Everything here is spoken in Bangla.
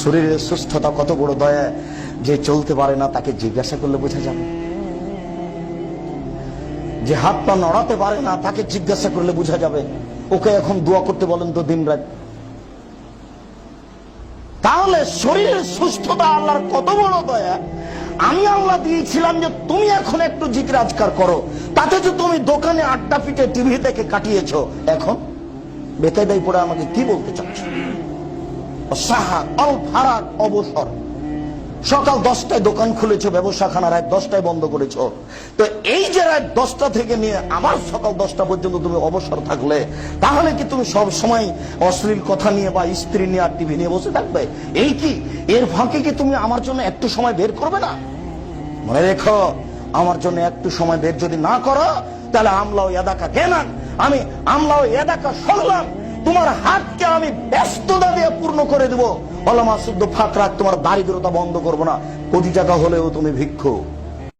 শরীরের সুস্থতা কত বড় দয়া, যে চলতে পারে না তাকে জিজ্ঞাসা করলে বোঝা যাবে। যে হাত পা নড়াতে পারে না তাকে জিজ্ঞাসা করলে বোঝা যাবে। ওকে এখন দোয়া করতে বলেন তো দিন রাত। তাহলে শরীরের সুস্থতা আল্লাহর কত বড় দয়া। আমি আল্লাহ দিয়েছিলাম যে তুমি এখন একটু জিকির আজকার করো, তাতে যে তুমি দোকানে আড্ডা পিটে টিভি দেখে কাটিয়েছো, এখন বেকায়দায় পড়ে আমাকে কি বলতে চাচ্ছ? অবসর। সকাল 10টায় দোকান খুলেছো, ব্যবসাখানা রাত 10টায় বন্ধ করেছো। তো এই যে রাত 10টা থেকে নিয়ে আবার সকাল 10টা পর্যন্ত তুমি অবসর থাকলে, তাহলে কি তুমি সব সময় অশ্লীল কথা নিয়ে বা স্ত্রী নিয়ে আর টিভি নিয়ে বসে থাকবে? এই কি এর ফাঁকে কি তুমি আমার জন্য একটু সময় বের করবে না? মনে রেখো, আমার জন্য একটু সময় বের যদি না করো, তাহলে আমলাও এদাকা কেনান, আমি আমলাও এদাকা শুনলাম, তোমার হাতকে আমি ব্যস্ততা দিয়ে পূর্ণ করে দেবো। আল্লাহ শুদ্ধ ফাঁক রাখ, তোমার দারিদ্রতা বন্ধ করবো না। কোটি টাকা হলেও তুমি ভিক্ষু।